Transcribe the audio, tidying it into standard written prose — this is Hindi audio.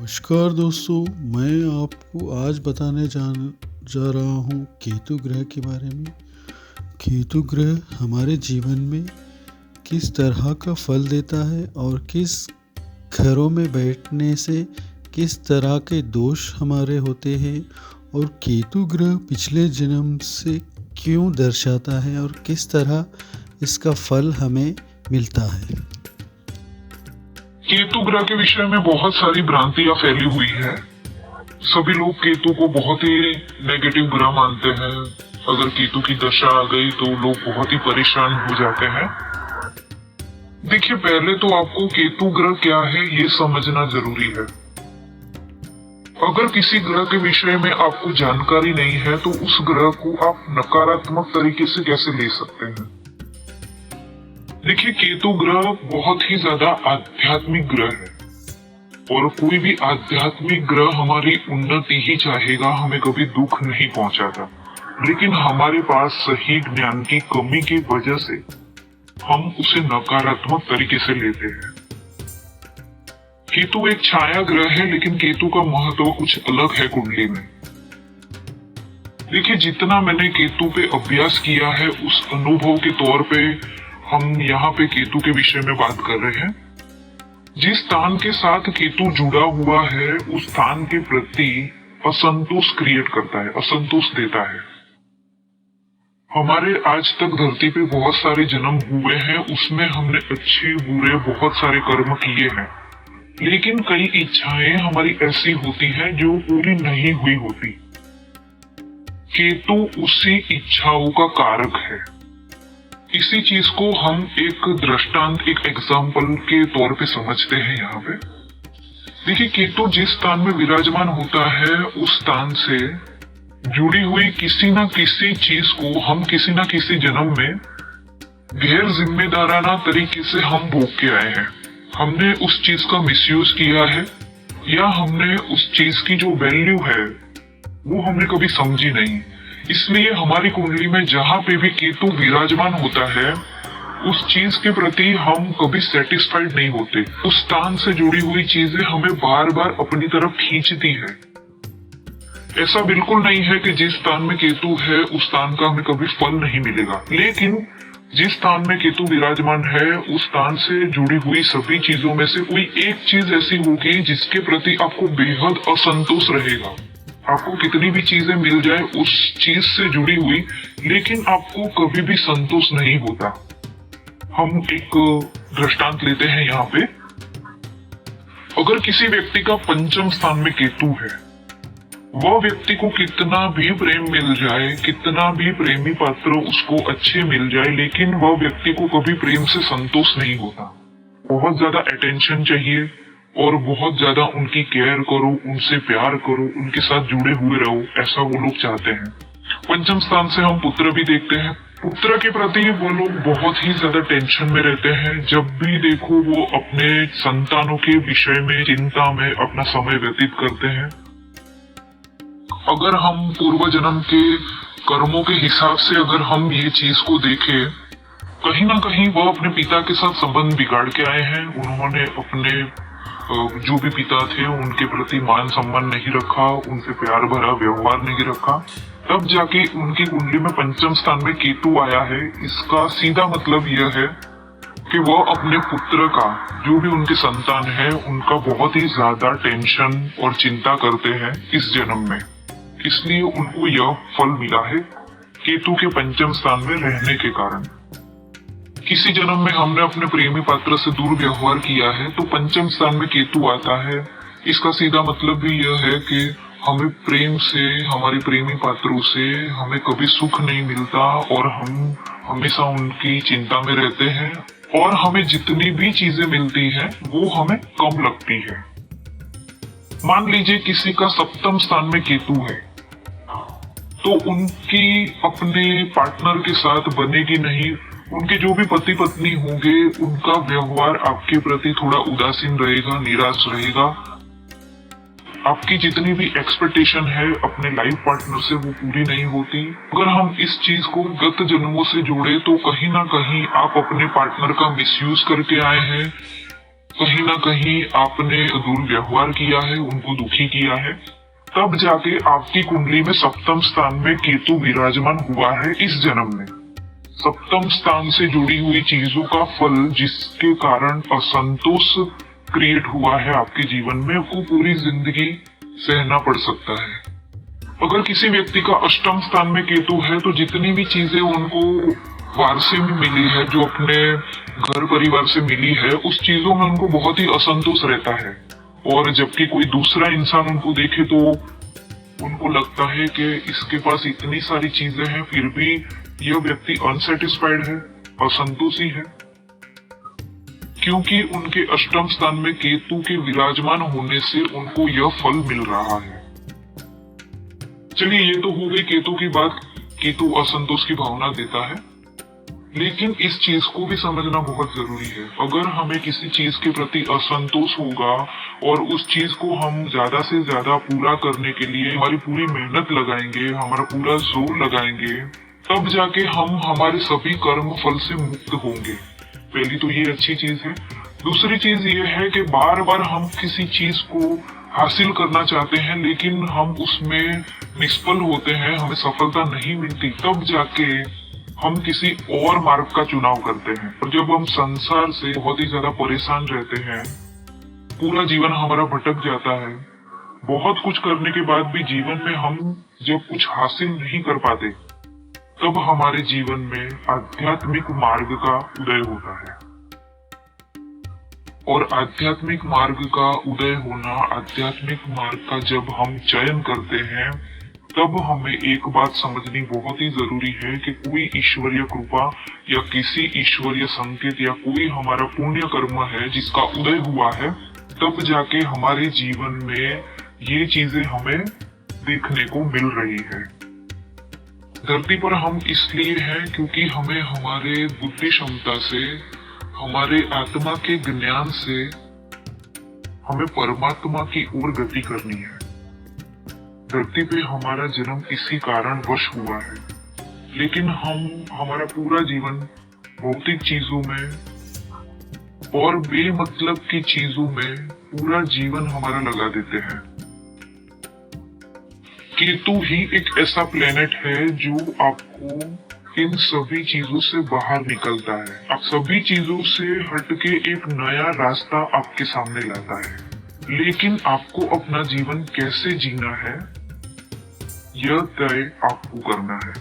नमस्कार दोस्तों, मैं आपको आज बताने जा रहा हूँ केतु ग्रह के बारे में। केतु ग्रह हमारे जीवन में किस तरह का फल देता है और किस घरों में बैठने से किस तरह के दोष हमारे होते हैं और केतु ग्रह पिछले जन्म से क्यों दर्शाता है और किस तरह इसका फल हमें मिलता है। केतु ग्रह के विषय में बहुत सारी भ्रांतियां फैली हुई है। सभी लोग केतु को बहुत ही नेगेटिव ग्रह मानते हैं। अगर केतु की दशा आ गई तो लोग बहुत ही परेशान हो जाते हैं। देखिए, पहले तो आपको केतु ग्रह क्या है ये समझना जरूरी है। अगर किसी ग्रह के विषय में आपको जानकारी नहीं है तो उस ग्रह को आप नकारात्मक तरीके से कैसे ले सकते हैं। देखिए, केतु ग्रह बहुत ही ज्यादा आध्यात्मिक ग्रह है और कोई भी आध्यात्मिक ग्रह हमारी उन्नति ही चाहेगा, हमें कभी दुख नहीं पहुंचाता। लेकिन हमारे पास सही ज्ञान की कमी की वजह से हम उसे नकारात्मक तरीके से लेते हैं। केतु एक छाया ग्रह है, लेकिन केतु का महत्व कुछ अलग है कुंडली में। देखिए, जितना मैंने केतु पे अभ्यास किया है उस अनुभव के तौर पे हम यहाँ पे केतु के विषय में बात कर रहे हैं। जिस स्थान के साथ केतु जुड़ा हुआ है उस स्थान के प्रति असंतोष क्रिएट करता है, असंतोष देता है। हमारे आज तक धरती पे बहुत सारे जन्म हुए हैं, उसमें हमने अच्छे बुरे बहुत सारे कर्म किए हैं, लेकिन कई इच्छाएं हमारी ऐसी होती हैं जो पूरी नहीं हुई होती। केतु उसी इच्छाओं का कारक है। इसी चीज को हम एक दृष्टांत, एक एग्जाम्पल के तौर पे समझते हैं यहाँ पे। देखिए, केतु जिस स्थान में विराजमान होता है उस स्थान से जुड़ी हुई किसी ना किसी चीज को हम किसी ना किसी जन्म में गैर जिम्मेदाराना तरीके से हम भोग के आए हैं। हमने उस चीज का मिसयूज किया है या हमने उस चीज की जो वैल्यू है वो हमने कभी समझी नहीं। इसलिए हमारी कुंडली में जहां पे भी केतु विराजमान होता है उस चीज के प्रति हम कभी सेटिस्फाइड नहीं होते। उस स्थान से जुड़ी हुई चीजें हमें बार बार अपनी तरफ खींचती है। ऐसा बिल्कुल नहीं है कि जिस स्थान में केतु है उस स्थान का हमें कभी फल नहीं मिलेगा, लेकिन जिस स्थान में केतु विराजमान है उस स्थान से जुड़ी हुई सभी चीजों में से कोई एक चीज ऐसी होगी जिसके प्रति आपको बेहद असंतोष रहेगा। आपको कितनी भी चीजें मिल जाए उस चीज से जुड़ी हुई, लेकिन आपको कभी भी संतोष नहीं होता। हम एक दृष्टांत लेते हैं यहाँ पे। अगर किसी व्यक्ति का पंचम स्थान में केतु है, वह व्यक्ति को कितना भी प्रेम मिल जाए, कितना भी प्रेमी पात्र उसको अच्छे मिल जाए, लेकिन वह व्यक्ति को कभी प्रेम से संतोष नहीं होता। बहुत ज्यादा अटेंशन चाहिए और बहुत ज्यादा उनकी केयर करो, उनसे प्यार करो, उनके साथ जुड़े हुए रहो, ऐसा वो लोग चाहते हैं। पंचम स्थान से हम पुत्र भी देखते हैं। पुत्र के प्रति वो लोग बहुत ही ज्यादा टेंशन में रहते हैं। जब भी देखो वो अपने संतानों के विषय में चिंता में अपना समय व्यतीत करते हैं। अगर हम पूर्व जन्म के कर्मों के हिसाब से अगर हम ये चीज को देखें, कहीं ना कहीं वो अपने पिता के साथ संबंध बिगाड़ के आए हैं। उन्होंने अपने जो भी पिता थे उनके प्रति मान सम्मान नहीं रखा, उनसे प्यार भरा व्यवहार नहीं रखा, तब जाके उनकी कुंडली में पंचम स्थान में केतु आया है। इसका सीधा मतलब यह है कि वह अपने पुत्र का, जो भी उनके संतान है, उनका बहुत ही ज्यादा टेंशन और चिंता करते हैं इस जन्म में। इसलिए उनको यह फल मिला है केतु के पंचम स्थान में रहने के कारण। किसी जन्म में हमने अपने प्रेमी पात्र से दूर व्यवहार किया है तो पंचम स्थान में केतु आता है। इसका सीधा मतलब भी यह है कि हमें प्रेम से, हमारे प्रेमी पात्रों से हमें कभी सुख नहीं मिलता और हम हमेशा उनकी चिंता में रहते हैं और हमें जितनी भी चीजें मिलती हैं वो हमें कम लगती है। मान लीजिए किसी का सप्तम स्थान में केतु है तो उनकी अपने पार्टनर के साथ बनेगी नहीं। उनके जो भी पति पत्नी होंगे उनका व्यवहार आपके प्रति थोड़ा उदासीन रहेगा, निराश रहेगा। आपकी जितनी भी एक्सपेक्टेशन है अपने लाइफ पार्टनर से वो पूरी नहीं होती। अगर हम इस चीज को गत जन्मों से जोड़े तो कहीं ना कहीं आप अपने पार्टनर का मिसयूज करके आए हैं कहीं ना कहीं आपने दुर्व्यवहार किया है, उनको दुखी किया है, तब जाके आपकी कुंडली में सप्तम स्थान में केतु विराजमान हुआ है इस जन्म में। सप्तम स्थान से जुड़ी हुई चीजों का फल जिसके कारण असंतोष क्रिएट हुआ है आपके जीवन में, वो पूरी जिंदगी सहना पड़ सकता है। अगर किसी व्यक्ति का अष्टम स्थान में केतु है तो जितनी भी चीजें उनको वारसे में मिली है, जो अपने घर परिवार से मिली है, उस चीजों में उनको बहुत ही असंतोष रहता है। और जबकि कोई दूसरा इंसान उनको देखे तो उनको लगता है कि इसके पास इतनी सारी चीजें हैं, फिर भी यह व्यक्ति अनसेटिस्फाइड है, असंतोषी है, क्योंकि उनके अष्टम स्थान में केतु के विराजमान होने से उनको यह फल मिल रहा है। चलिए, ये तो हो गई केतु की बात। केतु असंतोष की भावना देता है, लेकिन इस चीज को भी समझना बहुत जरूरी है। अगर हमें किसी चीज के प्रति असंतोष होगा और उस चीज को हम ज्यादा से ज्यादा पूरा करने के लिए हमारी पूरी मेहनत लगाएंगे, हमारा पूरा जोर लगाएंगे, तब जाके हम हमारे सभी कर्म फल से मुक्त होंगे। पहली तो ये अच्छी चीज है। दूसरी चीज ये है कि बार बार हम किसी चीज को हासिल करना चाहते हैं लेकिन हम उसमें निष्फल होते हैं, हमें सफलता नहीं मिलती, तब जाके हम किसी और मार्ग का चुनाव करते हैं। और जब हम संसार से बहुत ही ज्यादा परेशान रहते हैं, पूरा जीवन हमारा भटक जाता है, बहुत कुछ करने के बाद भी जीवन में हम जब कुछ हासिल नहीं कर पाते, तब हमारे जीवन में आध्यात्मिक मार्ग का उदय होता है। और आध्यात्मिक मार्ग का उदय होना, आध्यात्मिक मार्ग का जब हम चयन करते हैं, तब हमें एक बात समझनी बहुत ही जरूरी है कि कोई ईश्वरीय कृपा या किसी ईश्वरीय संकेत या कोई हमारा पुण्य कर्म है जिसका उदय हुआ है, तब जाके हमारे जीवन में ये चीजें हमें देखने को मिल रही है। धरती पर हम इसलिए हैं क्योंकि हमें हमारे बुद्धि क्षमता से, हमारे आत्मा के ज्ञान से हमें परमात्मा की ओर गति करनी है। धरती पे हमारा जन्म इसी कारणवश हुआ है, लेकिन हम हमारा पूरा जीवन भौतिक चीजों में और बेमतलब की चीजों में पूरा जीवन हमारा लगा देते हैं। केतु ही एक ऐसा प्लेनेट है जो आपको इन सभी चीजों से बाहर निकलता है, आप सभी चीजों से हटके एक नया रास्ता आपके सामने लाता है। लेकिन आपको अपना जीवन कैसे जीना है, यह तय आपको करना है।